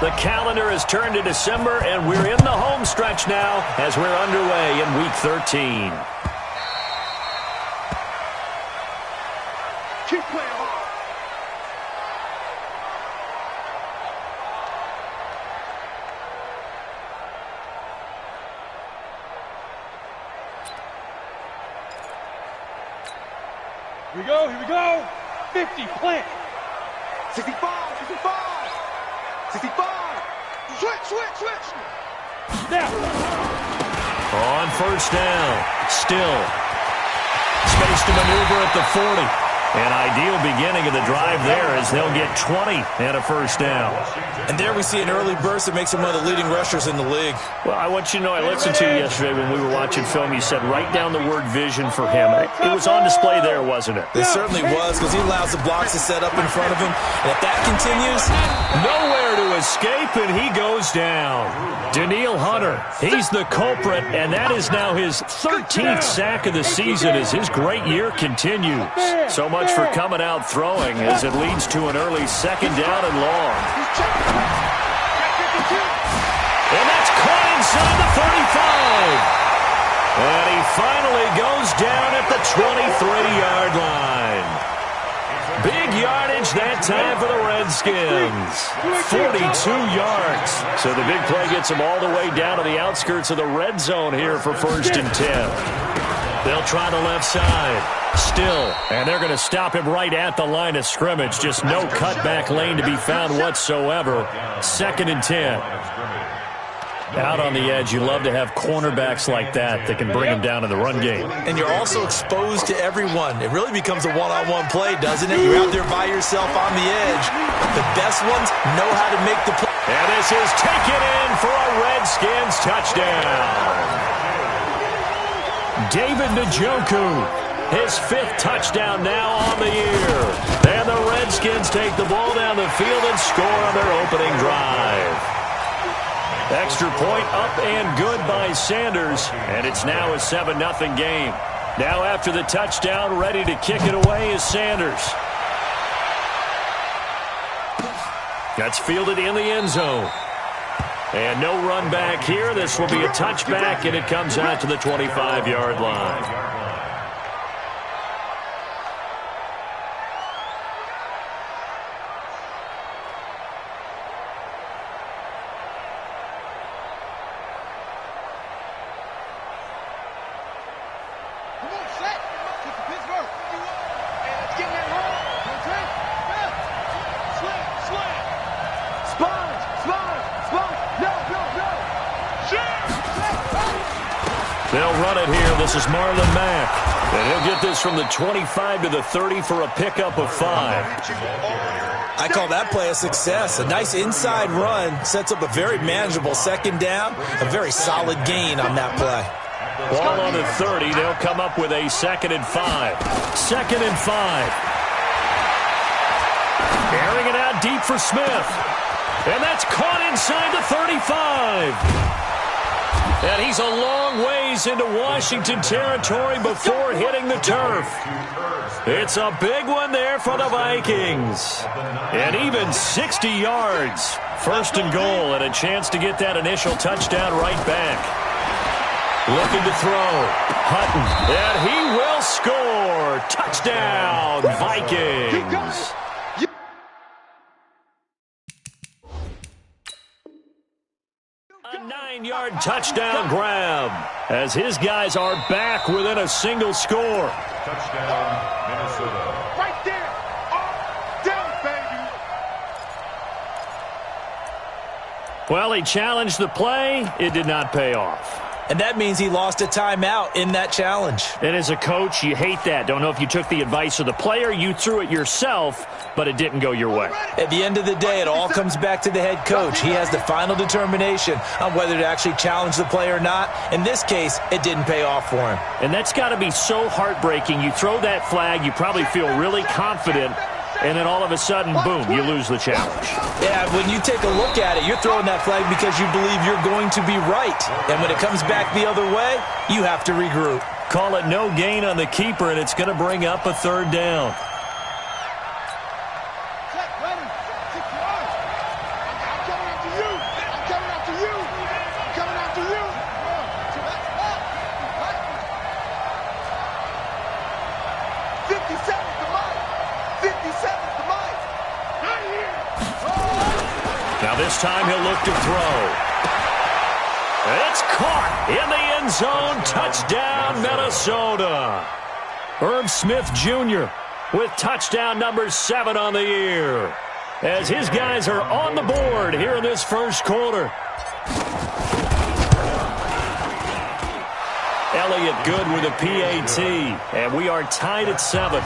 The calendar has turned to December, and we're in the home stretch now as we're underway in Week 13. Keep playing hard. Here we go, here we go. 50, plant. 65, 65. 65. Switch. Now. On first down. Still. Space to maneuver at the 40. An ideal beginning of the drive there as they'll get 20 and a first down. And there we see an early burst that makes him one of the leading rushers in the league. Well, I want you to know, I listened to you yesterday when we were watching film. You said write down the word vision for him. It was on display there, wasn't it? It certainly was, because he allows the blocks to set up in front of him. And if that continues, nowhere to escape, and he goes down. Danielle Hunter, he's the culprit, and that is now his 13th sack of the season as his great year continues. So much for coming out throwing as it leads to an early second down and long. And that's caught inside the 35. And he finally goes down at the 23-yard line. Big yardage that time for the Redskins. 42 yards. So the big play gets them all the way down to the outskirts of the red zone here for 1st and 10. They'll try the left side. Still, and they're going to him right at the line of scrimmage. Just no cutback lane to be found whatsoever. 2nd and 10. Out on the edge, you love to have cornerbacks like that can bring them down in the run game. And you're also exposed to everyone. It really becomes a one-on-one play, doesn't it? You're out there by yourself on the edge. The best ones know how to make the play. And this is taken in for a Redskins touchdown. David Njoku. His 5th touchdown now on the year. And the Redskins take the ball down the field and score on their opening drive. Extra point up and good by Sanders. And it's now a 7-0 game. Now after the touchdown, ready to kick it away is Sanders. That's fielded in the end zone. And no run back here. This will be a touchback, and it comes out to the 25-yard line. They'll run it here. This is Marlon Mack. And he'll get this from the 25 to the 30 for a pickup of 5. I call that play a success. A nice inside run sets up a very manageable 2nd down. A very solid gain on that play. Ball on the 30. They'll come up with a 2nd and 5. 2nd and 5. Airing it out deep for Smith. And that's caught inside the 35. And he's a long ways into Washington territory before hitting the turf. It's a big one there for the Vikings. And even 60 yards. 1st and goal, and a chance to get that initial touchdown right back. Looking to throw. Hutton. And he will score. Touchdown, Vikings. A 9-yard touchdown grab as his guys are back within a single score. Touchdown, Minnesota. Right there. Down, baby. Well, he challenged the play. It did not pay off. And that means he lost a timeout in that challenge. And as a coach, you hate that. Don't know if you took the advice of the player, you threw it yourself, but it didn't go your way. At the end of the day, it all comes back to the head coach. He has the final determination on whether to actually challenge the play or not. In this case, it didn't pay off for him. And that's got to be so heartbreaking. You throw that flag, you probably feel really confident, and then all of a sudden, boom, you lose the challenge. Yeah, when you take a look at it, you're throwing that flag because you believe you're going to be right. And when it comes back the other way, you have to regroup. Call it no gain on the keeper, and it's going to bring up a 3rd down. Now this time he'll look to throw. It's caught in the end zone. Touchdown, Minnesota. Herb Smith Jr. with touchdown number 7 on the year, as his guys are on the board here in this first quarter. Elliott good with a PAT, and we are tied at 7.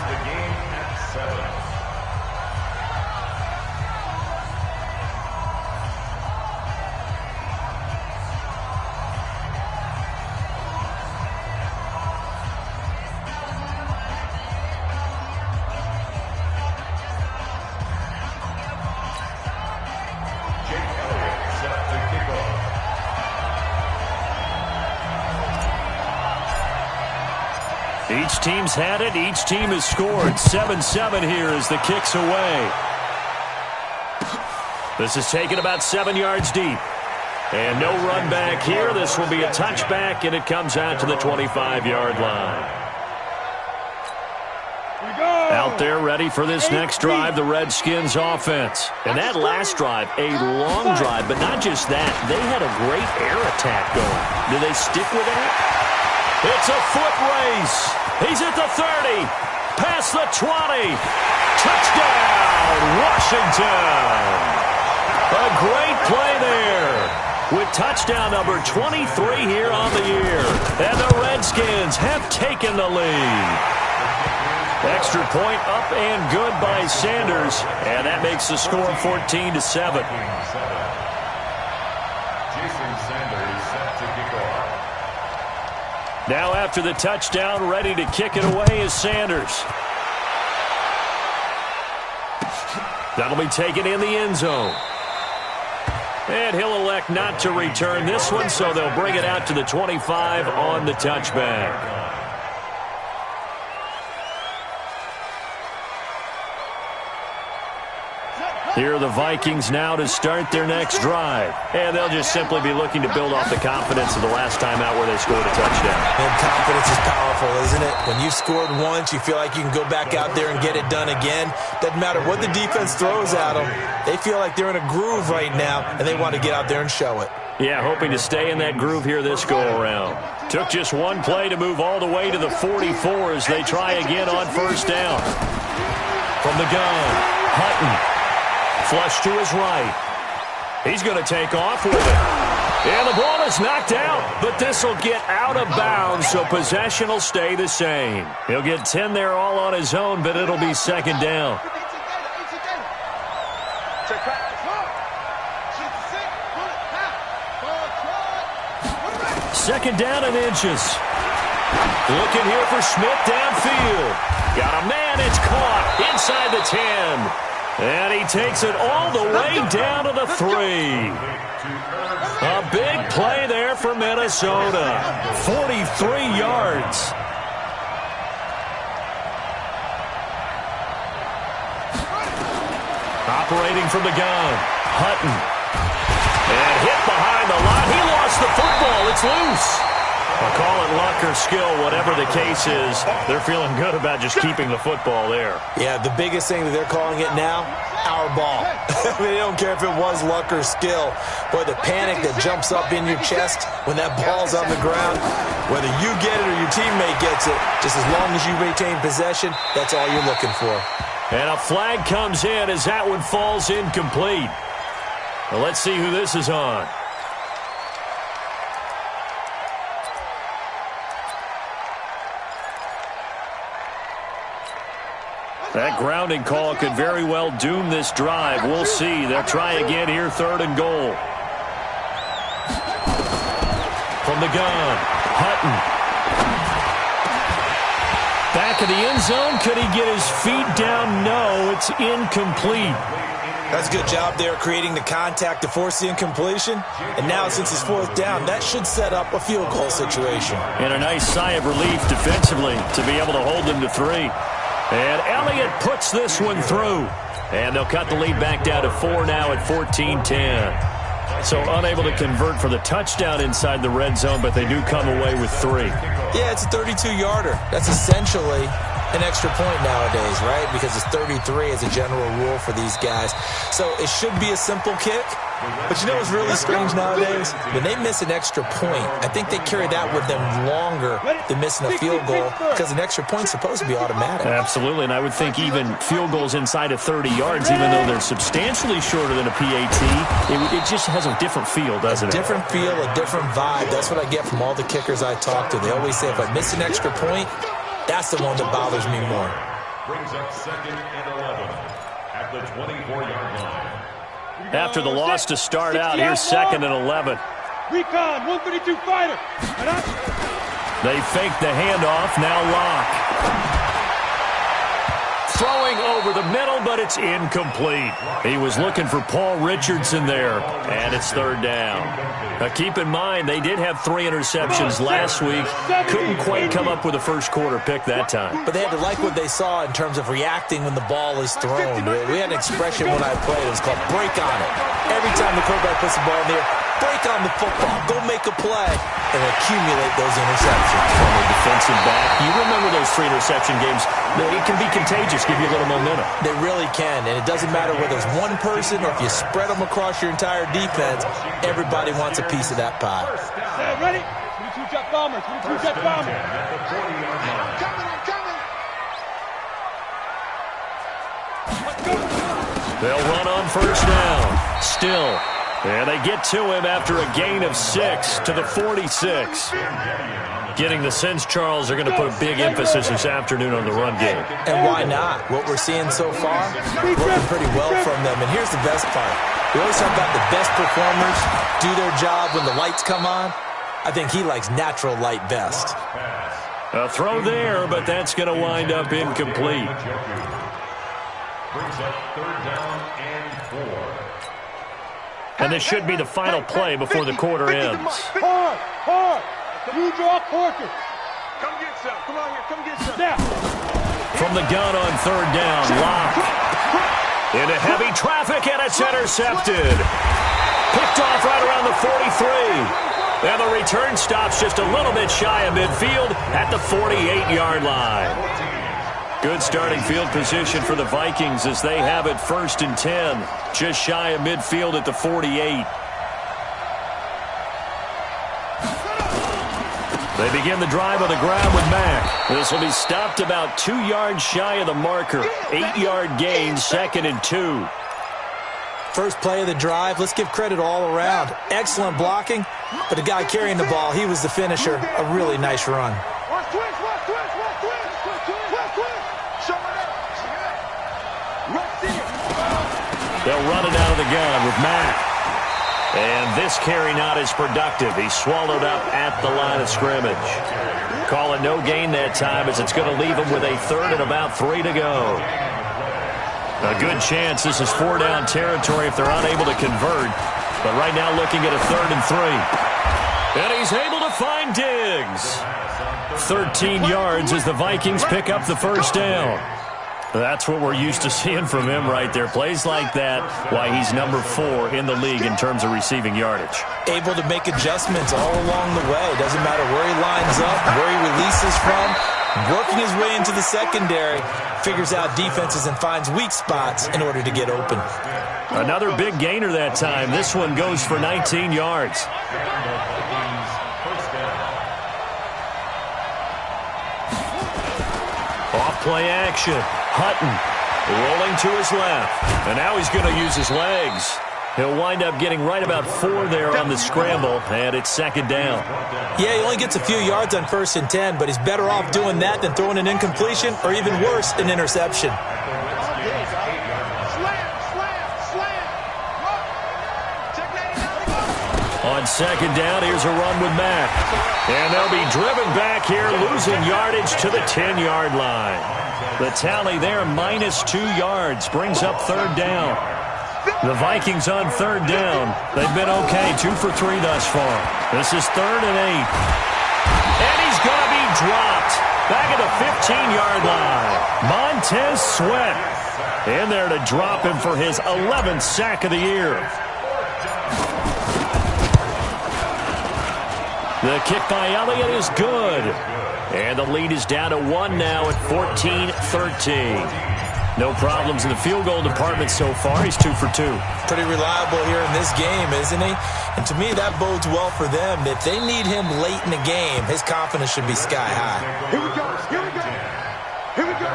Each team's had it. Each team has scored. 7-7 here as the kick's away. This is taken about 7 yards deep. And no run back here. This will be a touchback, and it comes out to the 25-yard line. Out there ready for this next drive, the Redskins offense. And that last drive, a long drive, but not just that. They had a great air attack going. Do they stick with that? It's a foot race. He's at the 30. Past the 20. Touchdown, Washington. A great play there, with touchdown number 23 here on the year. And the Redskins have taken the lead. Extra point up and good by Sanders. And that makes the score 14-7. Now after the touchdown, ready to kick it away is Sanders. That'll be taken in the end zone. And he'll elect not to return this one, so they'll bring it out to the 25 on the touchback. Here are the Vikings now to start their next drive. And they'll just simply be looking to build off the confidence of the last time out where they scored a touchdown. And confidence is powerful, isn't it? When you've scored once, you feel like you can go back out there and get it done again. Doesn't matter what the defense throws at them. They feel like they're in a groove right now, and they want to get out there and show it. Yeah, hoping to stay in that groove here this go-around. Took just one play to move all the way to the 44 as they try again on first down. From the gun, Hutton. Flush to his right. He's going to take off with it. And the ball is knocked out, but this will get out of bounds, so possession will stay the same. He'll get 10 there all on his own, but it'll be second down. Second down and inches. Looking here for Smith downfield. Got a man, it's caught inside the 10. And he takes it all the way down to the 3. A big play there for Minnesota. 43 yards. Operating from the gun, Hutton. And hit behind the line. He lost the football. It's loose. I'll call it luck or skill, whatever the case is. They're feeling good about just keeping the football there. Yeah, the biggest thing that they're calling it now, our ball. They don't care if it was luck or skill. Boy, the panic that jumps up in your chest when that ball's on the ground, whether you get it or your teammate gets it, just as long as you retain possession, that's all you're looking for. And a flag comes in as that one falls incomplete. Well, let's see who this is on. That grounding call could very well doom this drive. We'll see. They'll try again here, 3rd and goal. From the gun, Hutton. Back of the end zone. Could he get his feet down? No, it's incomplete. That's a good job there creating the contact to force the incompletion. And now, since it's 4th down, that should set up a field goal situation. And a nice sigh of relief defensively to be able to hold them to 3. And Elliott puts this one through. And they'll cut the lead back down to 4 now at 14-10. So unable to convert for the touchdown inside the red zone, but they do come away with 3. Yeah, it's a 32-yarder. That's essentially an extra point nowadays, right? Because it's 33 as a general rule for these guys. So it should be a simple kick. But you know what's really strange nowadays? When they miss an extra point, I think they carry that with them longer than missing a field goal because an extra point's supposed to be automatic. Absolutely, and I would think even field goals inside of 30 yards, even though they're substantially shorter than a PAT, it just has a different feel, doesn't it? A different feel, a different vibe. That's what I get from all the kickers I talk to. They always say if I miss an extra point, that's the one that bothers me more. Brings up 2nd and 11 at the 24-yard line. After the loss to start out, here's 2nd and 11. Recon, 132 fighter. They fake the handoff, now lock. Throwing over the middle, but it's incomplete. He was looking for Paul Richardson there, and it's 3rd down. Now keep in mind, they did have 3 interceptions last week. Couldn't quite come up with a first quarter pick that time. But they had to like what they saw in terms of reacting when the ball is thrown. We had an expression when I played. It was called break on it. Every time the quarterback puts the ball in the air, break on the football. Go make a play and accumulate those interceptions. From a defensive back, you remember those 3 interception games. It can be contagious, give you a little momentum. They really can, and it doesn't matter whether it's one person or if you spread them across your entire defense, everybody wants a piece of that pie. Ready? 22 jet bomber, 22 jet bomber. They'll run on 1st down. Still. And they get to him after a gain of 6 to the 46. Getting the sense, Charles, are going to put a big emphasis this afternoon on the run game. And why not? What we're seeing so far, working pretty well from them. And here's the best part. We always talk about the best performers do their job when the lights come on. I think he likes natural light best. A throw there, but that's going to wind up incomplete. Brings up 3rd down and 4. And this should be the final play before the quarter ends. Hard. You draw Corker. Come get some. Come on here. Come get some. Now. From the gun on 3rd down, Lock. Into heavy traffic, and it's intercepted. Picked off right around the 43. And the return stops just a little bit shy of midfield at the 48-yard line. Good starting field position for the Vikings as they have it 1st and 10. Just shy of midfield at the 48. They begin the drive on the ground with Mack. This will be stopped about 2 yards shy of the marker. 8-yard gain, 2nd and 2. First play of the drive, let's give credit all around. Excellent blocking, but the guy carrying the ball, he was the finisher. A really nice run. They'll run it out of the gun with Mack. And this carry not as productive. He's swallowed up at the line of scrimmage. Call it no gain that time as it's going to leave him with a 3rd and about 3 to go. A good chance this is 4-down territory if they're unable to convert. But right now looking at a 3rd and 3. And he's able to find Diggs. 13 yards as the Vikings pick up the 1st down. That's what we're used to seeing from him right there. Plays like that, why he's number 4 in the league in terms of receiving yardage. Able to make adjustments all along the way. Doesn't matter where he lines up, where he releases from. Working his way into the secondary, figures out defenses and finds weak spots in order to get open. Another big gainer that time. This one goes for 19 yards. Off play action. Hutton rolling to his left. And now he's going to use his legs. He'll wind up getting right about 4 there on the scramble, and it's 2nd down. Yeah, he only gets a few yards on 1st and 10, but he's better off doing that than throwing an incompletion or even worse, an interception. On 2nd down, here's a run with Mack. And they'll be driven back here, losing yardage to the 10-yard line. The tally there, -2 yards, brings up 3rd down. The Vikings on 3rd down. They've been okay, 2 for 3 thus far. This is 3rd and 8. And he's going to be dropped. Back at the 15-yard line. Montez Sweat in there to drop him for his 11th sack of the year. The kick by Elliott is good. And the lead is down to 1 now at 14-13. No problems in the field goal department so far. He's 2 for 2. Pretty reliable here in this game, isn't he? And to me, that bodes well for them. If they need him late in the game, his confidence should be sky high. Here we go. Here we go. Here we go.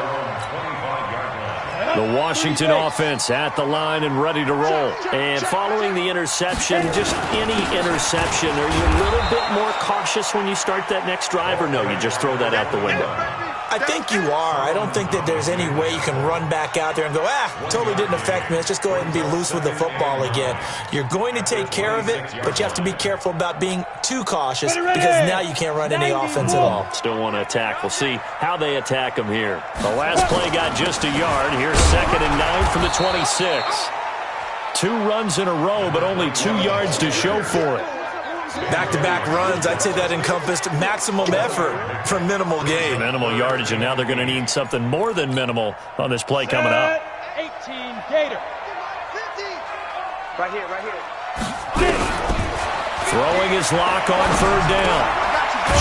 The Washington offense at the line and ready to roll. And following the interception, just any interception, are you a little bit more cautious when you start that next drive, or no, you just throw that out the window? I think you are. I don't think that there's any way you can run back out there and go, totally didn't affect me. Let's just go ahead and be loose with the football again. You're going to take care of it, but you have to be careful about being too cautious because now you can't run any offense at all. Still want to attack. We'll see how they attack them here. The last play got just a yard. Here's 2nd and 9 from the 26. 2 runs in a row, but only 2 yards to show for it. Back-to-back runs, I'd say that encompassed maximum effort for minimal gain. Minimal yardage, and now they're going to need something more than minimal on this play coming up. 18, Gator. Right here, right here. Throwing his lock on 3rd down.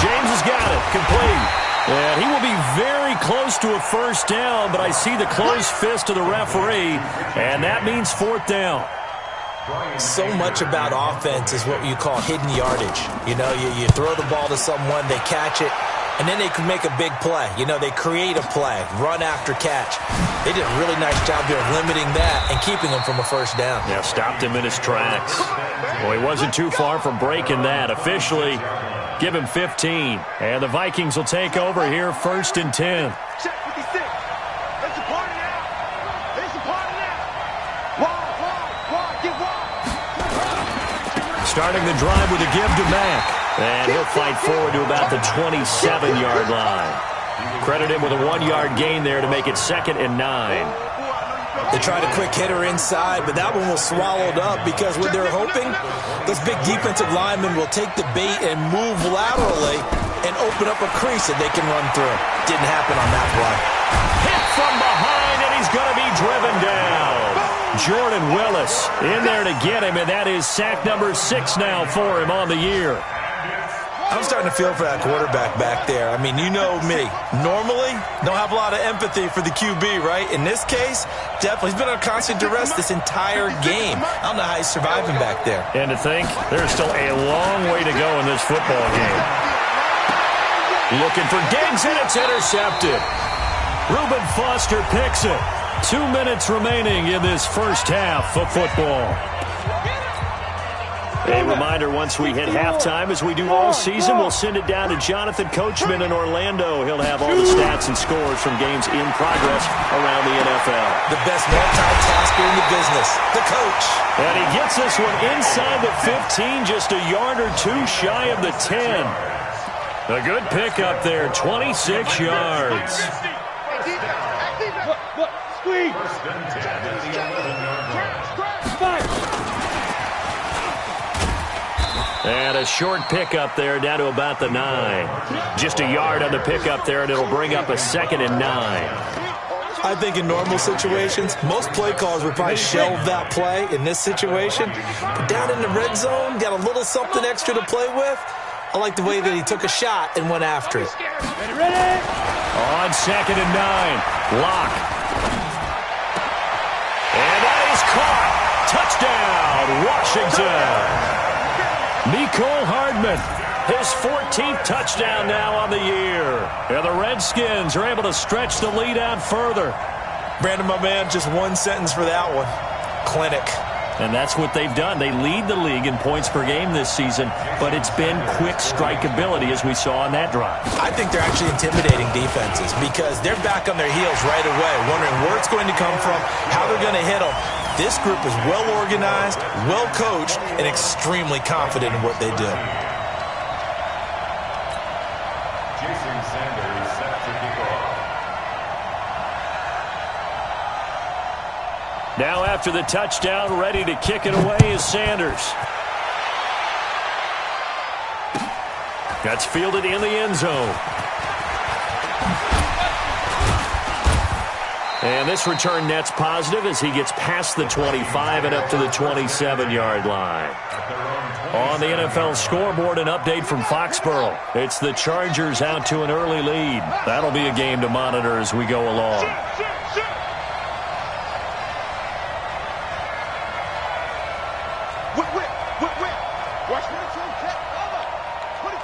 James has got it, complete. And he will be very close to a 1st down, but I see the closed fist of the referee, and that means 4th down. So much about offense is what you call hidden yardage. You know, you throw the ball to someone, they catch it, and then they can make a big play. You know, they create a play, run after catch. They did a really nice job there of limiting that and keeping him from a 1st down. Yeah, stopped him in his tracks. Well, he wasn't too far from breaking that. Officially, give him 15. And the Vikings will take over here 1st and 10. Check 56. It's a party now. It's a party now. Wide, get wide. Starting the drive with a give to Mack. And he'll fight forward to about the 27-yard line. Credit him with a 1-yard gain there to make it 2nd and 9. They tried a quick hitter inside, but that one was swallowed up because what they're hoping, those big defensive linemen will take the bait and move laterally and open up a crease that they can run through. Didn't happen on that play. Hit from behind, and he's going to be driven down. Jordan Willis in there to get him, and that is sack number 6 now for him on the year. I'm starting to feel for that quarterback back there. I mean, you know me. Normally, don't have a lot of empathy for the QB, right? In this case, definitely. He's been under constant duress this entire game. I don't know how he's surviving back there. And to think, there's still a long way to go in this football game. Looking for Diggs, and it's intercepted. Reuben Foster picks it. 2 minutes remaining in this 1st half of football. A reminder, once we hit halftime, as we do all season, we'll send it down to Jonathan Coachman in Orlando. He'll have all the stats and scores from games in progress around the NFL. The best multitasker in the business, the coach. And he gets this one inside the 15, just a yard or 2 shy of the 10. A good pickup there, 26 yards. Look, squeeze. And a short pickup there down to about the 9. Just a yard on the pickup there, and it'll bring up a 2nd and 9. I think in normal situations, most play callers would probably shelve that play in this situation. But down in the red zone, got a little something extra to play with. I like the way that he took a shot and went after it. Ready? On 2nd and 9, Lock. And that is caught. Touchdown, Washington. Mecole Hardman, his 14th touchdown now on the year. And the Redskins are able to stretch the lead out further. Brandon, my man, just one sentence for that one. Clinic. And that's what they've done. They lead the league in points per game this season, but it's been quick strikeability as we saw on that drive. I think they're actually intimidating defenses because they're back on their heels right away, wondering where it's going to come from, how they're going to hit them. This group is well organized, well coached, and extremely confident in what they do. Now after the touchdown, ready to kick it away is Sanders. That's fielded in the end zone. And this return net's positive as he gets past the 25 and up to the 27-yard line. On the NFL scoreboard, an update from Foxborough. It's the Chargers out to an early lead. That'll be a game to monitor as we go along. Watch 22, check, over. 22,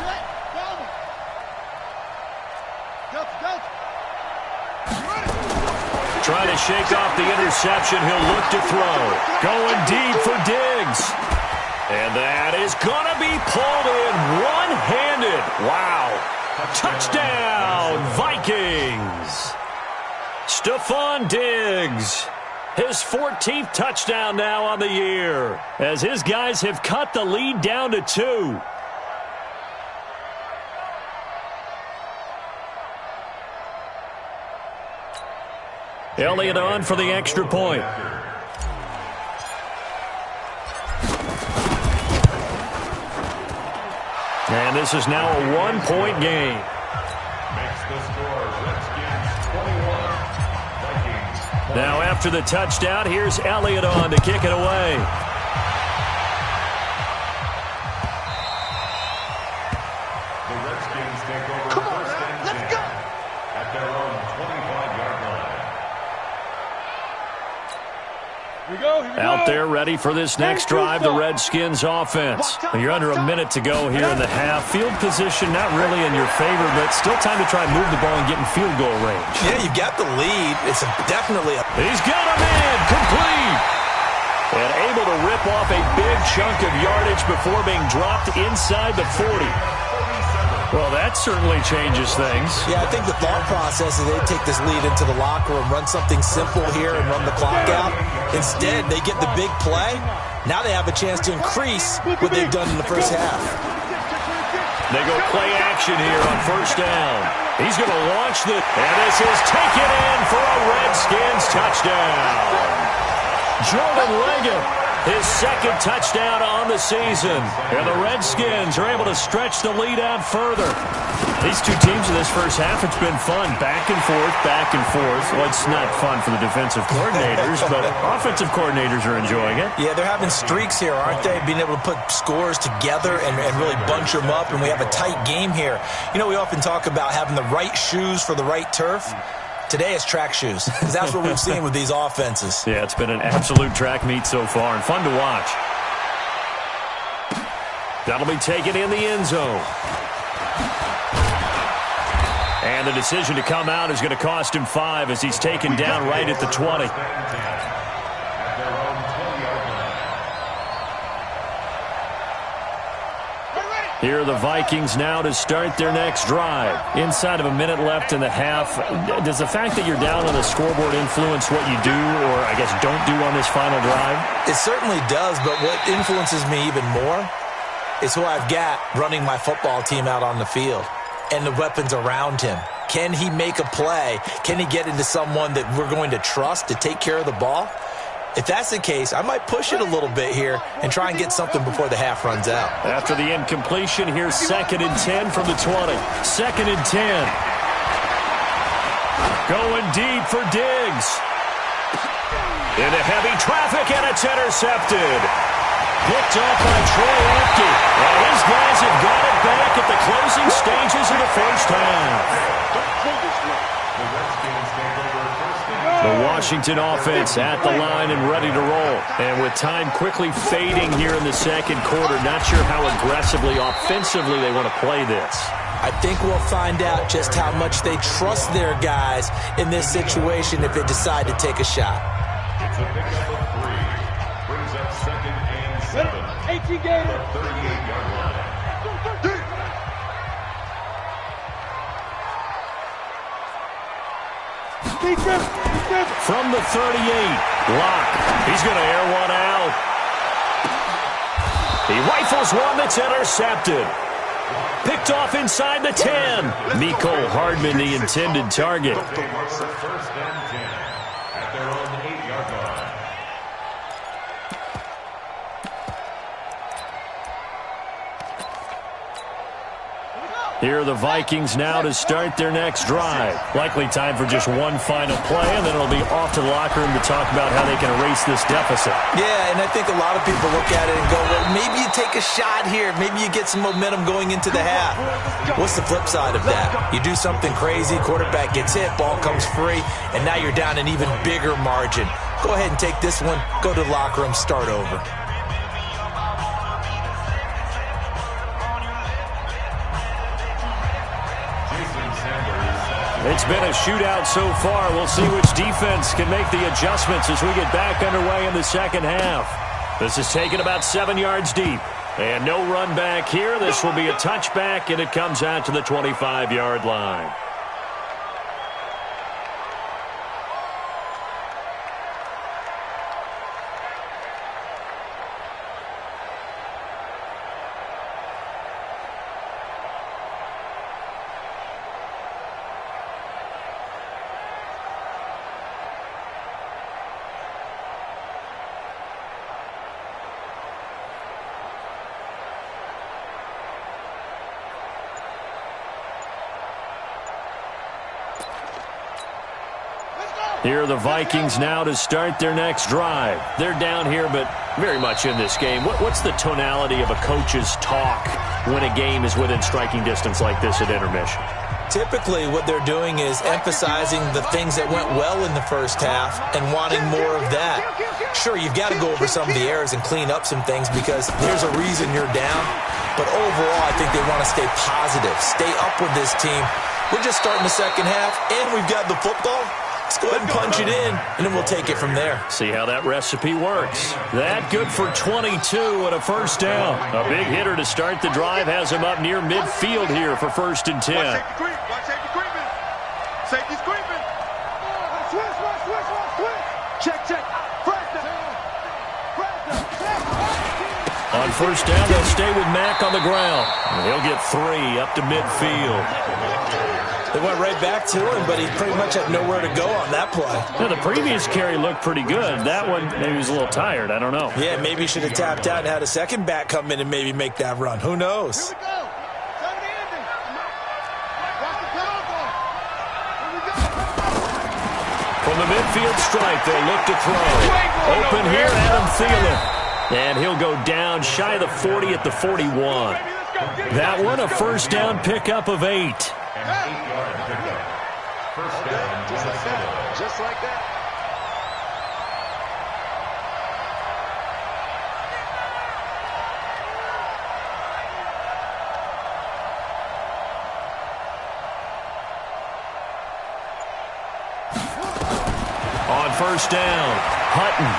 check, over. Delta. Trying to shake off the interception. He'll look to throw. Going deep for Diggs. And that is going to be pulled in one-handed. Wow. Touchdown, Vikings. Stephon Diggs. His 14th touchdown now on the year, as his guys have cut the lead down to 2. Elliott on for the extra point. And this is now a one-point game. Makes the score Redskins 21, Vikings. Now after the touchdown, here's Elliott on to kick it away. The Redskins take over first and 10 at their own 25-yard line. Out there ready for this next drive, the Redskins offense. You're under a minute to go here in the half. Field position not really in your favor, but still time to try and move the ball and get in field goal range. Yeah, you've got the lead. It's definitely a... He's got him in, complete. And able to rip off a big chunk of yardage before being dropped inside the 40. Well, that certainly changes things. Yeah, I think the thought process is they take this lead into the locker room, run something simple here and run the clock out. Instead, they get the big play. Now they have a chance to increase what they've done in the first half. They go play action here on first down. He's going to launch the... And this is taken in for a Redskins touchdown. Jordan Leggett, his second touchdown on the season. And the Redskins are able to stretch the lead out further. These two teams in this first half, it's been fun. Back and forth, back and forth. Well, it's not fun for the defensive coordinators, but offensive coordinators are enjoying it. Yeah, they're having streaks here, aren't they? Being able to put scores together and really bunch them up, and we have a tight game here. You know, we often talk about having the right shoes for the right turf. Today it's track shoes. That's what we've seen with these offenses. Yeah, it's been an absolute track meet so far and fun to watch. That'll be taken in the end zone. And the decision to come out is going to cost him 5 as he's taken down right at the 20. Here are the Vikings now to start their next drive. Inside of a minute left in the half, does the fact that you're down on the scoreboard influence what you do or, I guess, don't do on this final drive? It certainly does, but what influences me even more is who I've got running my football team out on the field and the weapons around him. Can he make a play? Can he get into someone that we're going to trust to take care of the ball? If that's the case, I might push it a little bit here and try and get something before the half runs out. After the incompletion, here's 2nd and 10 from the 20. 2nd and 10. Going deep for Diggs. Into heavy traffic, and it's intercepted. Picked off by Troy Apke. And his guys have got it back at the closing stages of the first half. The Washington offense at the line and ready to roll. And with time quickly fading here in the second quarter, not sure how aggressively, offensively they want to play this. I think we'll find out just how much they trust their guys in this situation if they decide to take a shot. It's a pickup of 3. Brings up 2nd and 7. 18 Gator. 38-yard line. From the 38, Locke. He's going to air one out. He rifles one that's intercepted. Picked off inside the 10. Mecole Hardman, the intended target. First and 10 at their own 8-yard line. Here are the Vikings now to start their next drive. Likely time for just one final play, and then it'll be off to the locker room to talk about how they can erase this deficit. Yeah, and I think a lot of people look at it and go, well, maybe you take a shot here. Maybe you get some momentum going into the half. What's the flip side of that? You do something crazy, quarterback gets hit, ball comes free, and now you're down an even bigger margin. Go ahead and take this one, go to the locker room, start over. It's been a shootout so far. We'll see which defense can make the adjustments as we get back underway in the second half. This is taken about 7 yards deep. And no run back here. This will be a touchback, and it comes out to the 25-yard line. Here are the Vikings now to start their next drive. They're down here, but very much in this game. What's the tonality of a coach's talk when a game is within striking distance like this at intermission? Typically, what they're doing is emphasizing the things that went well in the first half and wanting more of that. Sure, you've got to go over some of the errors and clean up some things because there's a reason you're down. But overall, I think they want to stay positive, stay up with this team. We're just starting the second half, and we've got the football. Let's go ahead and punch it in, and then we'll take it from there. See how that recipe works. That good for 22 and a first down. A big hitter to start the drive has him up near midfield here for 1st and 10. Watch safety creeping. Safety's creeping. Switch. Check. On 1st down, they'll stay with Mack on the ground. And he'll get 3 up to midfield. They went right back to him, but he pretty much had nowhere to go on that play. Now, the previous carry looked pretty good. That one, maybe he was a little tired. I don't know. Yeah, maybe he should have tapped out and had a second back come in and maybe make that run. Who knows? Here we go. Turn the ending. Watch the penalty. Here we go. From the midfield stripe, they'll look to throw. Open here, Adam Thielen. And he'll go down shy of the 40 at the 41. That one, a 1st down pickup of 8. First down, Just like that. On 1st down, Hutton.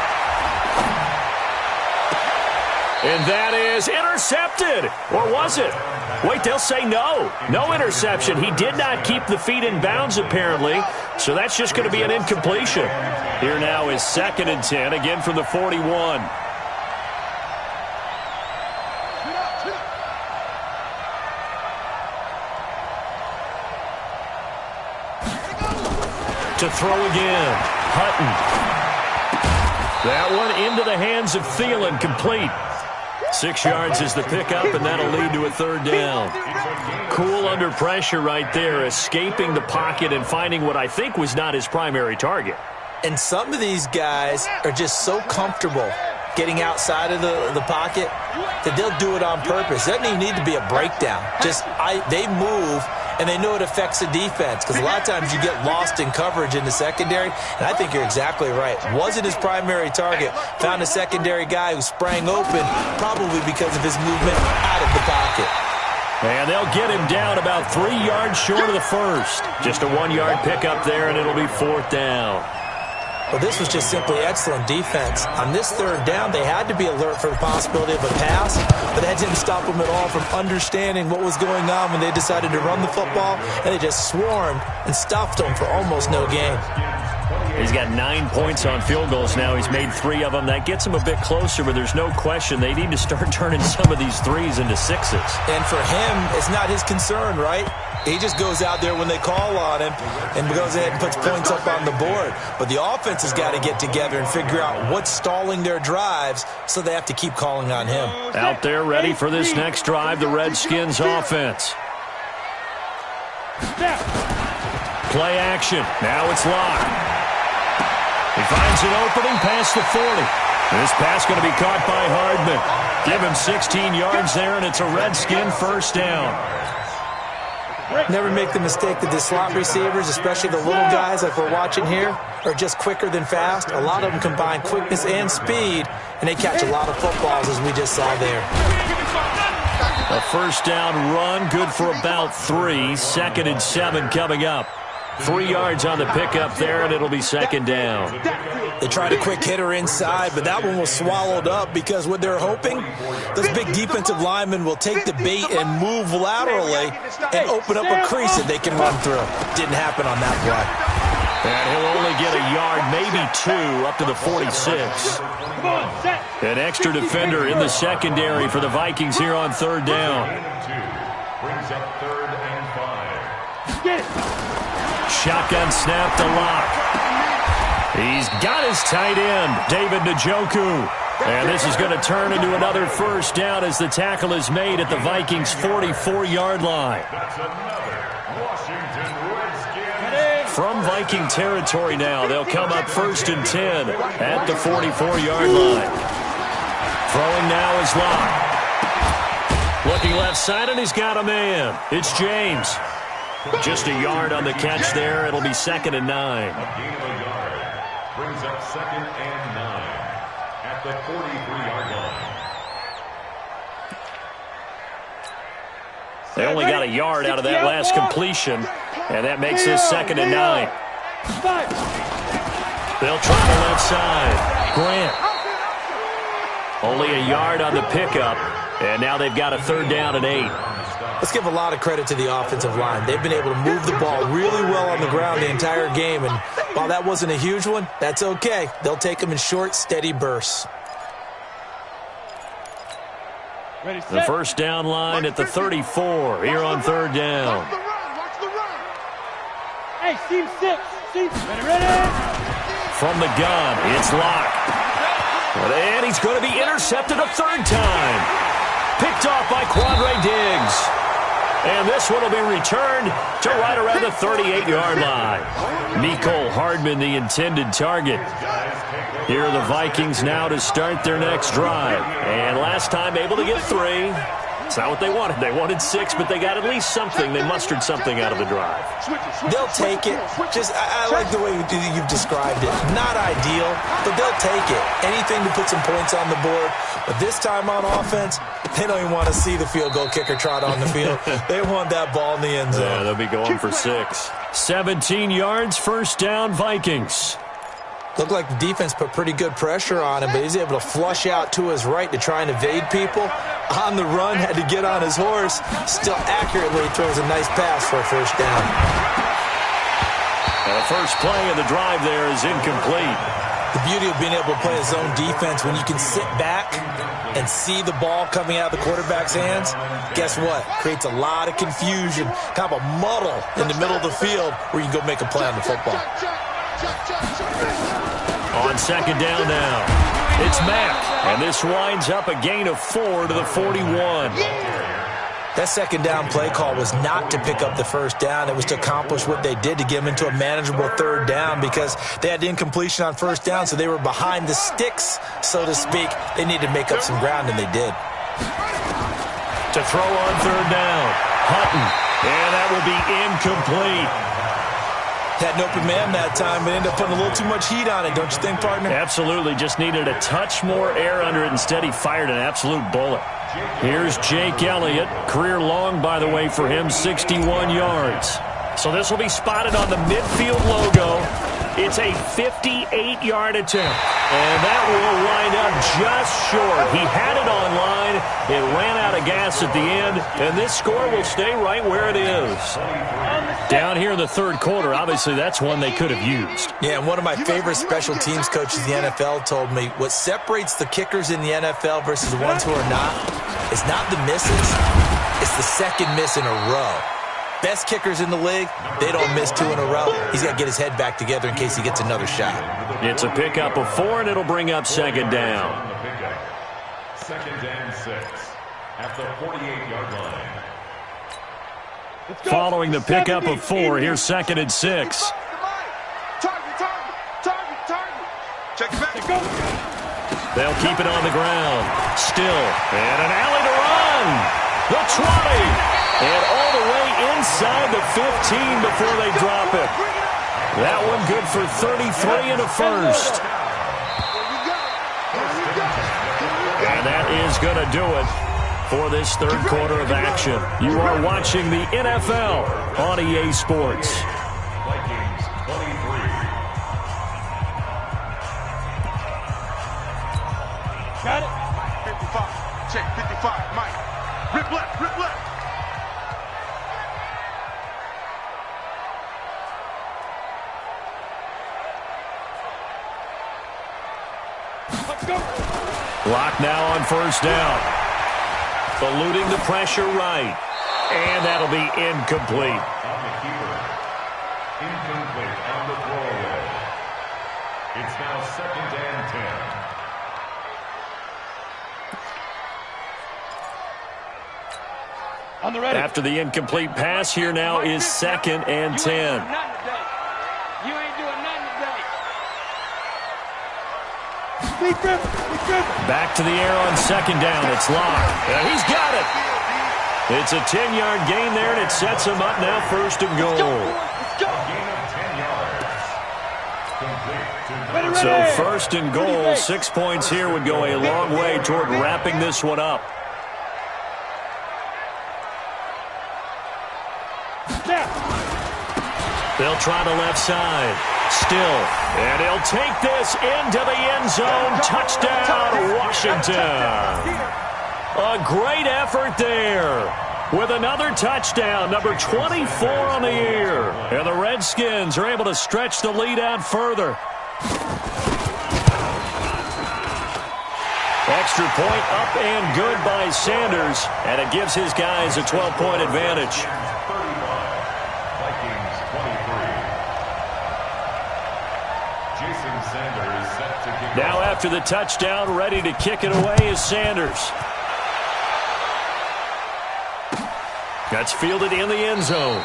And that is intercepted. Or was it? Wait, they'll say no. No interception. He did not keep the feet in bounds, apparently. So that's just going to be an incompletion. Here now is 2nd and 10, again from the 41. To throw again. Hutton. That one into the hands of Thielen, complete. 6 yards is the pickup, and that'll lead to a 3rd down. Cool under pressure right there, escaping the pocket and finding what I think was not his primary target. And some of these guys are just so comfortable getting outside of the pocket that they'll do it on purpose. It doesn't even need to be a breakdown. They move, and they know it affects the defense because a lot of times you get lost in coverage in the secondary, and I think you're exactly right. Wasn't his primary target. Found a secondary guy who sprang open, probably because of his movement out of the pocket. And they'll get him down about 3 yards short of the first. Just a 1-yard pickup there, and it'll be 4th down. Well, this was just simply excellent defense. On this 3rd down, they had to be alert for the possibility of a pass, but that didn't stop them at all from understanding what was going on when they decided to run the football, and they just swarmed and stuffed them for almost no gain. He's got 9 points on field goals now. He's made 3 of them. That gets him a bit closer, but there's no question they need to start turning some of these 3s into 6s. And for him, it's not his concern, right? He just goes out there when they call on him and goes ahead and puts points up on the board. But the offense has got to get together and figure out what's stalling their drives, so they have to keep calling on him. Out there ready for this next drive, the Redskins offense. Play action. Now it's locked. He finds an opening past the 40. This pass going to be caught by Hardman. Give him 16 yards there, and it's a Redskin first down. Never make the mistake that the slot receivers, especially the little guys like we're watching here, are just quicker than fast. A lot of them combine quickness and speed, and they catch a lot of footballs, as we just saw there. A first down run, good for about 3. 2nd and 7 coming up. 3 yards on the pickup there, and it'll be 2nd down. They tried a quick hitter inside, but that one was swallowed up because what they're hoping, those big defensive linemen will take the bait and move laterally and open up a crease that they can run through. Didn't happen on that play. And he'll only get a yard, maybe 2, up to the 46. An extra defender in the secondary for the Vikings here on 3rd down. Brings up 3rd and 5. Shotgun snap to Locke. He's got his tight end, David Njoku. And this is going to turn into another first down as the tackle is made at the Vikings' 44-yard line. That's another Washington Redskins. From Viking territory now, they'll come up 1st and 10 at the 44-yard line. Throwing now is Locke. Looking left side, and he's got a man. It's James. Just a yard on the catch there. It'll be 2nd and 9. A gain of a yard. Brings up 2nd and 9 at the 43-yard line. They only got a yard out of that last completion, and that makes this 2nd and 9. They'll try the left side. Grant. Only a yard on the pickup, and now they've got a 3rd down and 8. Let's give a lot of credit to the offensive line. They've been able to move the ball really well on the ground the entire game, and while that wasn't a huge one, that's okay. They'll take them in short, steady bursts. The first down line at the 34 here on 3rd down. Hey, Team 6. Ready? From the gun, it's Locke. And he's going to be intercepted a 3rd time. Picked off by Quandre Diggs. And this one will be returned to right around the 38-yard line. Mecole Hardman, the intended target. Here are the Vikings now to start their next drive. And last time able to get 3. It's not what they wanted. They wanted 6, but they got at least something. They mustered something out of the drive. They'll take it. I like the way you've described it. Not ideal, but they'll take it. Anything to put some points on the board. But this time on offense, they don't even want to see the field goal kicker trot on the field. They want that ball in the end zone. Yeah, they'll be going for 6. 17 yards, first down, Vikings. Looked like the defense put pretty good pressure on him, but he's able to flush out to his right to try and evade people. On the run, had to get on his horse. Still accurately throws a nice pass for a first down. And the first play of the drive there is incomplete. The beauty of being able to play a zone defense when you can sit back and see the ball coming out of the quarterback's hands, guess what? Creates a lot of confusion, kind of a muddle in the middle of the field where you can go make a play on the football. On 2nd down now, it's Mack, and this winds up a gain of 4 to the 41. That 2nd down play call was not to pick up the first down. It was to accomplish what they did to get them into a manageable 3rd down because they had incompletion on 1st down, so they were behind the sticks, so to speak. They needed to make up some ground, and they did. To throw on 3rd down, Hutton, and that will be incomplete. Had an open man that time, but ended up putting a little too much heat on it, don't you think, partner? Absolutely. Just needed a touch more air under it. Instead, he fired an absolute bullet. Here's Jake Elliott. Career long, by the way, for him, 61 yards. So this will be spotted on the midfield logo. It's a 58-yard attempt. And that will wind up just short. He had it on line. It ran out of gas at the end. And this score will stay right where it is. Down here in the 3rd quarter, obviously that's one they could have used. Yeah, and one of my favorite special teams coaches in the NFL told me what separates the kickers in the NFL versus the ones who are not is not the misses, it's the 2nd miss in a row. Best kickers in the league, they don't miss 2 in a row. He's got to get his head back together in case he gets another shot. It's a pickup of 4, and it'll bring up 2nd down. 2nd and 6 at the 48-yard line. Following the pickup of 4, here's 2nd and 6. Check it back. They'll keep it on the ground. Still. And an alley to run. The 20. And all the way inside the 15 before they drop it. That one good for 33 and a first. And that is going to do it for this third quarter of action. You are watching the NFL on EA Sports. Vikings 23. Got it? 55. Check 55. Mike. Rip left. Rip left. Let's go. Clock now on first down. Eluding the pressure right. And that'll be incomplete. On the keeper. Incomplete on the throwaway. It's now 2nd and 10. On the ready. After the incomplete pass, here now is 2nd and 10. You ain't doing nothing today. Speed grip. Back to the air on 2nd down. It's locked. And he's got it. It's a 10-yard gain there, and it sets him up now 1st and goal. Let's go. Gain of 10 yards. Complete to So 1st and goal, 6 points here would go a long way toward wrapping this one up. They'll try the left side. Still. And he'll take this into the end zone. Touchdown, Washington. A great effort there. With another touchdown, number 24 on the year. And the Redskins are able to stretch the lead out further. Extra point up and good by Sanders. And it gives his guys a 12-point advantage. Now after the touchdown, ready to kick it away is Sanders. That's fielded in the end zone.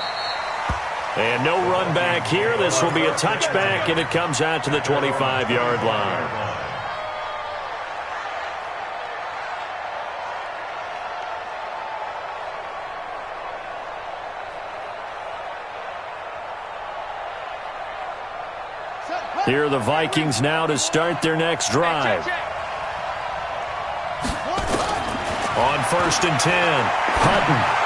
And no run back here. This will be a touchback, and it comes out to the 25-yard line. Here are the Vikings now to start their next drive. On 1st and 10, Hutton.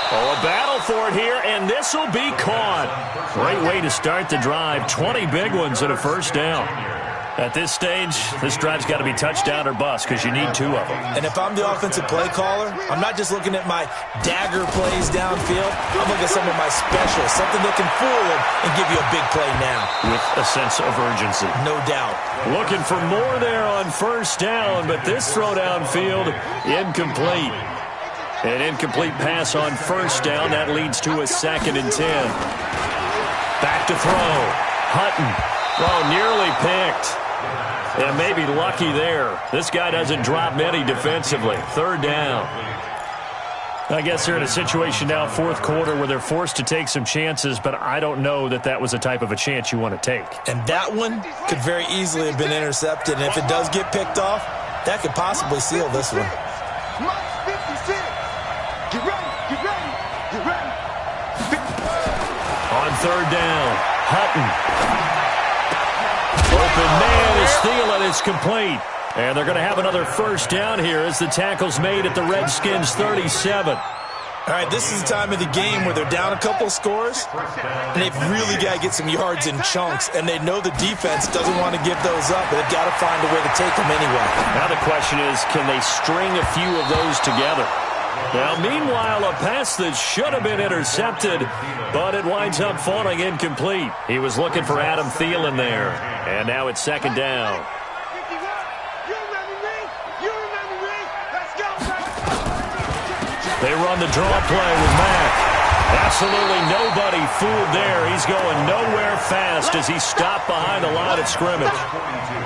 Oh, a battle for it here, and this will be caught. Great way to start the drive. 20 big ones and a first down. At this stage, this drive's got to be touchdown or bust because you need 2 of them. And if I'm the offensive play caller, I'm not just looking at my dagger plays downfield. I'm looking at some of my specials, something that can fool them and give you a big play now. With a sense of urgency. No doubt. Looking for more there on first down, but this throw downfield, incomplete. An incomplete pass on first down. That leads to a 2nd and 10. Back to throw. Hutton. Oh, nearly picked. And maybe lucky there. This guy doesn't drop many defensively. 3rd down. I guess they're in a situation now, 4th quarter, where they're forced to take some chances, but I don't know that that was the type of a chance you want to take. And that one could very easily have been intercepted. And if it does get picked off, that could possibly seal this one. Get ready. Get ready. Get ready. On 3rd down, Hutton. Open man is Thielen. It's complete. And they're going to have another first down here as the tackle's made at the Redskins' 37. All right, this is the time of the game where they're down a couple scores, and they've really got to get some yards in chunks, and they know the defense doesn't want to give those up, but they've got to find a way to take them anyway. Now the question is, can they string a few of those together? Now, meanwhile, a pass that should have been intercepted, but it winds up falling incomplete. He was looking for Adam Thielen there, and now it's 2nd down. They run the draw play with Mack. Absolutely nobody fooled there. He's going nowhere fast as he stopped behind the line of scrimmage.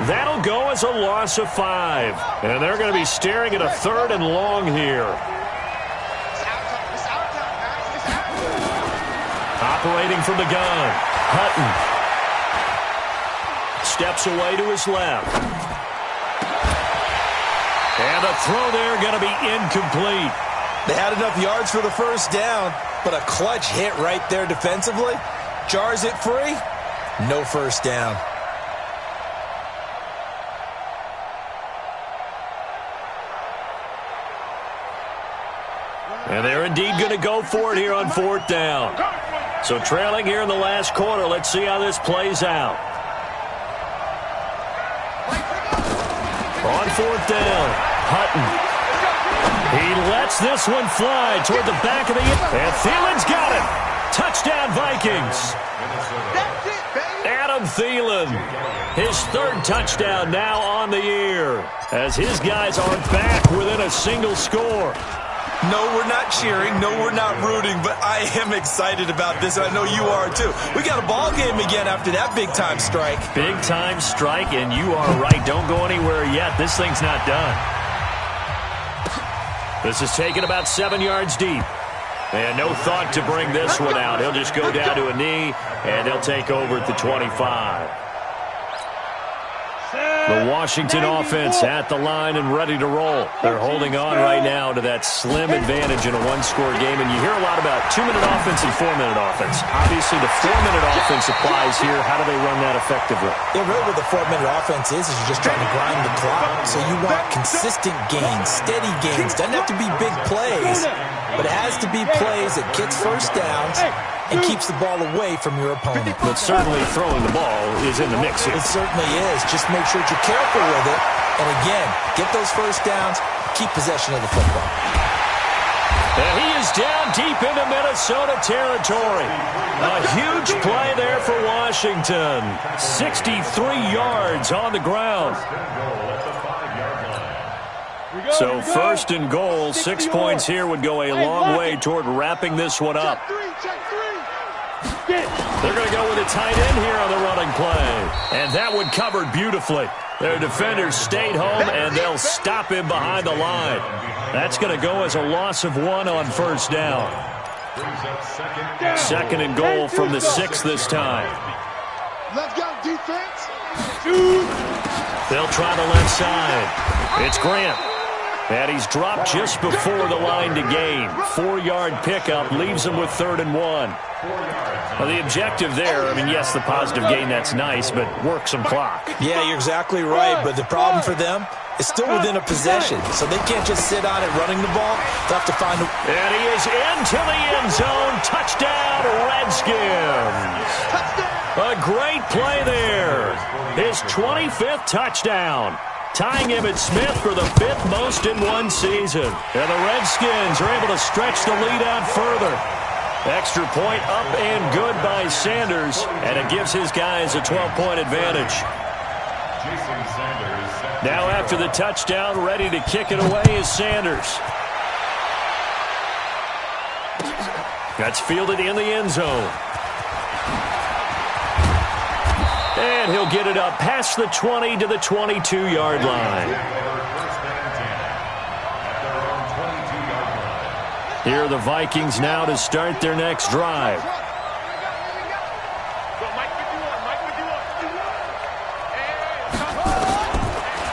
That'll go as a loss of 5. And they're going to be staring at a 3rd and long here. Operating from the gun, Hutton. Steps away to his left. And a throw there going to be incomplete. They had enough yards for the first down, but a clutch hit right there defensively. Jars it free. No first down. And they're indeed going to go for it here on fourth down. So trailing here in the last quarter. Let's see how this plays out. On fourth down, Hutton. He lets this one fly toward the back of the end. And Thielen's got it. Touchdown, Vikings. Adam Thielen, his third touchdown now on the year, as his guys are back within a single score. No, we're not cheering. No, we're not rooting, but I am excited about this, and I know you are too. We got a ball game again after that big-time strike. Big-time strike, and you are right. Don't go anywhere yet. This thing's not done. This is taken about 7 yards deep. And no thought to bring this one out. He'll just go down to a knee, and he'll take over at the 25. The Washington offense at the line and ready to roll. They're holding on right now to that slim advantage in a one-score game. And you hear a lot about 2-minute offense and 4-minute offense. Obviously, the 4-minute offense applies here. How do they run that effectively? Yeah, really what the 4-minute offense is you're just trying to grind the clock. So you want consistent gains, steady gains. Doesn't have to be big plays, but it has to be plays that gets first downs and keeps the ball away from your opponent. But certainly throwing the ball is in the mix here. It certainly is. Just make sure that you're careful with it. And again, get those first downs, keep possession of the football. And he is down deep into Minnesota territory. A huge play there for Washington. 63 yards on the ground. So first and goal, 6 points here would go a long way toward wrapping this one up. They're going to go with a tight end here on the running play. And that one covered beautifully. Their defenders stayed home, and they'll stop him behind the line. That's going to go as a loss of 1 on first down. Second and goal from the 6 this time. Let's go, defense. They'll try the left side. It's Grant. And he's dropped just before the line to gain. 4-yard pickup leaves him with 3rd and 1. Well, the objective there, I mean, yes, the positive gain, that's nice, but work some clock. Yeah, you're exactly right, but the problem for them is still within a possession, so they can't just sit on it running the ball. They'll have to find a... And he is into the end zone. Touchdown, Redskins. A great play there. His 25th touchdown. Tying Emmitt Smith for the 5th most in one season. And the Redskins are able to stretch the lead out further. Extra point up and good by Sanders, and it gives his guys a 12-point advantage. Now after the touchdown, ready to kick it away is Sanders. That's fielded in the end zone. And he'll get it up past the 20 to the 22-yard line. Here are the Vikings now to start their next drive.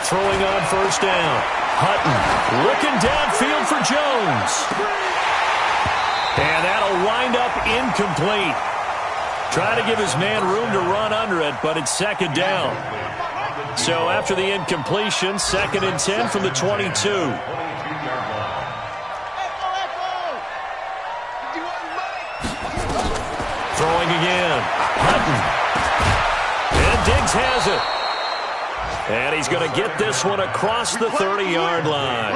Throwing on first down. Hutton looking downfield for Jones. And that'll wind up incomplete. Trying to give his man room to run under it, but it's second down. So after the incompletion, 2nd and 10 from the 22. Throwing again. Hutton. And Diggs has it. And he's going to get this one across the 30-yard line.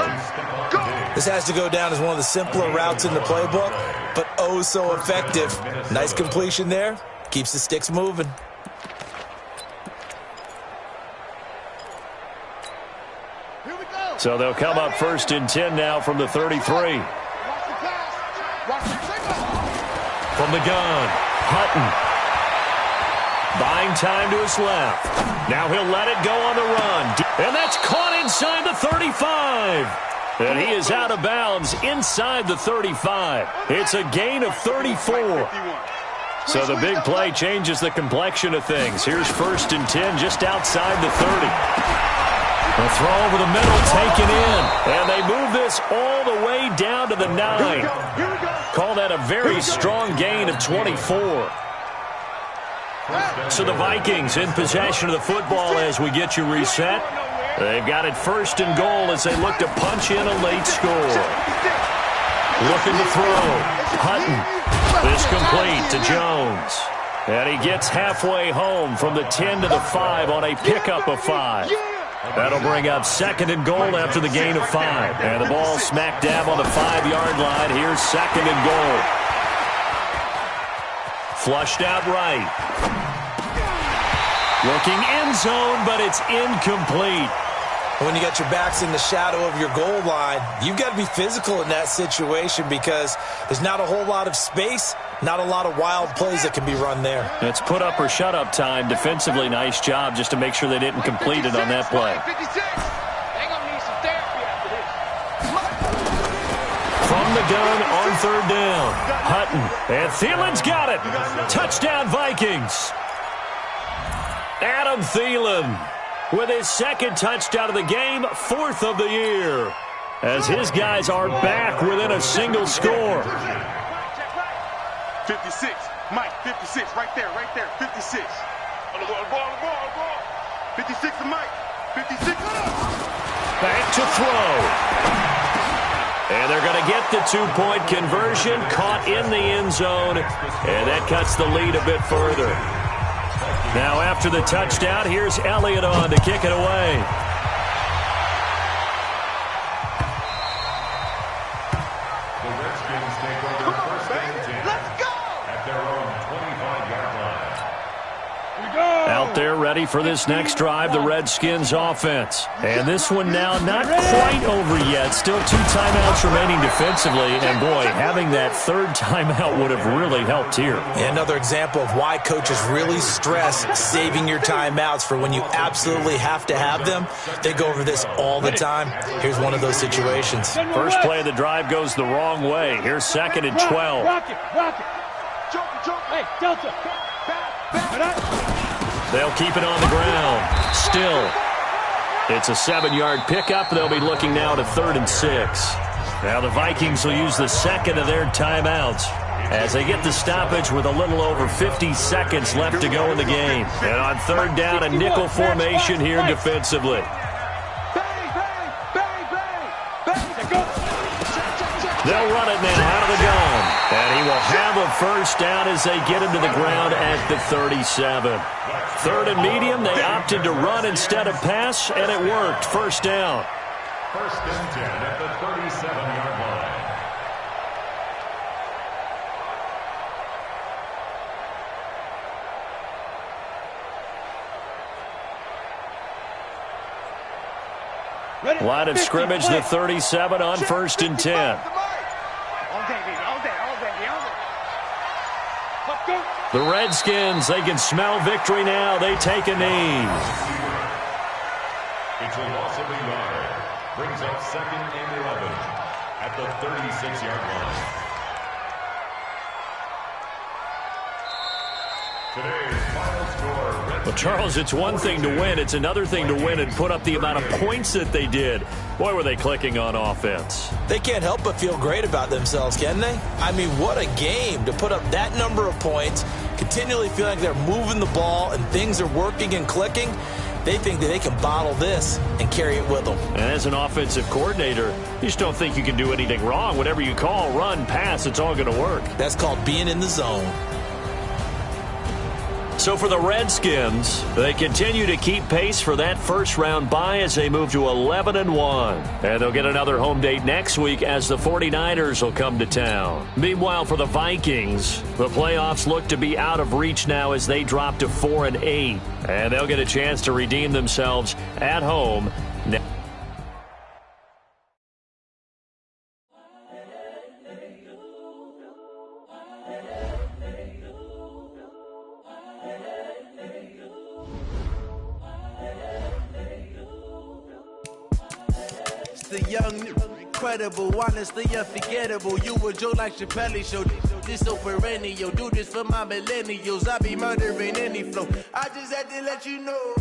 This has to go down as one of the simpler routes in the playbook, but oh so effective. Nice completion there. Keeps the sticks moving. So they'll come up 1st and 10 now from the 33. From the gun, Hutton. Buying time to his left. Now he'll let it go on the run. And that's caught inside the 35. And he is out of bounds inside the 35. It's a gain of 34. So the big play changes the complexion of things. Here's 1st and 10 just outside the 30. The throw over the middle taken in. And they move this all the way down to the 9. Call that a very strong gain of 24. So the Vikings in possession of the football as we get you reset. They've got it 1st and goal as they look to punch in a late score. Looking to throw. Hutton. This complete to Jones. And he gets halfway home from the 10 to the 5 on a pickup of 5. That'll bring up 2nd and goal after the gain of 5. And the ball smack dab on the 5-yard line. Here's 2nd and goal. Flushed out right. Looking end zone, but it's incomplete. When you got your backs in the shadow of your goal line, you've got to be physical in that situation because there's not a whole lot of space, not a lot of wild plays that can be run there. It's put up or shut up time. Defensively, nice job just to make sure they didn't complete it on that play. From the gun on 3rd down. Hutton. And Thielen's got it. Touchdown, Vikings. Adam Thielen with his 2nd touchdown of the game, 4th of the year, as his guys are back within a single score. 56, Mike, 56, right there, 56. On the ball. 56 to Mike, 56. Back to throw. And they're going to get the 2-point conversion, caught in the end zone, and that cuts the lead a bit further. Now after the touchdown, here's Elliott on to kick it away. The Redskins take over 1st and 10. Let's go! At their own 25-yard line. Out there ready for this next drive, the Redskins offense. And this one now not quite over yet. Still 2 timeouts remaining defensively. And boy, having that 3rd timeout would have really helped here. Another example of why coaches really stress saving your timeouts for when you absolutely have to have them. They go over this all the time. Here's one of those situations. First play of the drive goes the wrong way. Here's 2nd and 12. Rock it. Jump. Hey, Delta. Back. They'll keep it on the ground. Still, it's a 7-yard pickup. They'll be looking now to 3rd and 6. Now the Vikings will use the 2nd of their timeouts as they get the stoppage with a little over 50 seconds left to go in the game. And on 3rd down, a nickel formation here defensively. They'll run it now out of the gun. And he will have a 1st down as they get him to the ground at the 37. 3rd and medium, they opted to run instead of pass, and it worked. 1st down. 1st and 10 at the 37-yard line. Line of scrimmage, the 37 on 1st and 10. The Redskins, they can smell victory now. They take a knee. It's a loss of a yard. Brings up 2nd and 11 at the 36-yard line. Today's final score. Well, Charles, it's one thing to win. It's another thing to win and put up the amount of points that they did. Boy, were they clicking on offense. They can't help but feel great about themselves, can they? I mean, what a game to put up that number of points, continually feel like they're moving the ball and things are working and clicking. They think that they can bottle this and carry it with them. And as an offensive coordinator, you just don't think you can do anything wrong. Whatever you call, run, pass, it's all going to work. That's called being in the zone. So for the Redskins, they continue to keep pace for that 1st-round bye as they move to 11-1. And they'll get another home date next week as the 49ers will come to town. Meanwhile, for the Vikings, the playoffs look to be out of reach now as they drop to 4-8. And they'll get a chance to redeem themselves at home. The young, incredible, honestly unforgettable. You were Joe like Chappelle showed. This so perennial, do this for my millennials. I be murdering any flow. I just had to let you know,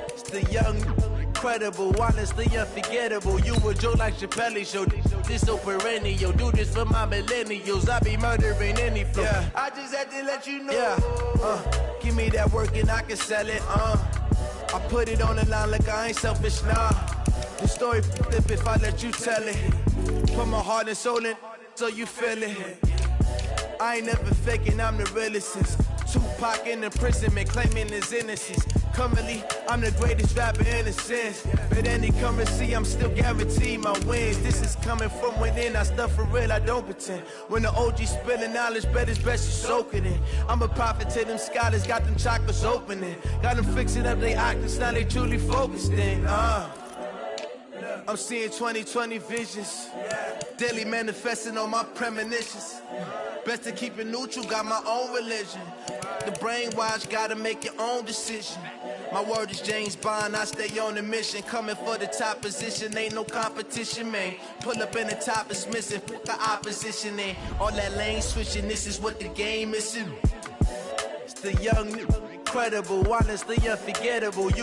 it's the young, incredible, honestly unforgettable. You a joke like Chappelle show. This so perennial, do this for my millennials. I be murdering any flow. Yeah. I just had to let you know. Yeah. Give me that work and I can sell it. I put it on the line like I ain't selfish, nah. The story flip if I let you tell it. Put my heart and soul in so you feel it. I ain't never faking, I'm the realest since Tupac in imprisonment, claiming his innocence. Currently, I'm the greatest rapper in a sense. But any currency, I'm still guaranteed my wins. This is coming from within, I stuff for real, I don't pretend. When the OG spilling knowledge, bet it's best you soak it in. I'm a prophet to them scholars, got them chakras opening. Got them fixing up they octaves, now they truly focused in. I'm seeing 2020 visions, daily manifesting on my premonitions. Best to keep it neutral, got my own religion. The brainwash, gotta make your own decision. My word is James Bond, I stay on the mission. Coming for the top position, ain't no competition, man. Pull up in the top is missing, put the opposition in. All that lane switching, this is what the game is. It's the young, incredible, honestly unforgettable. You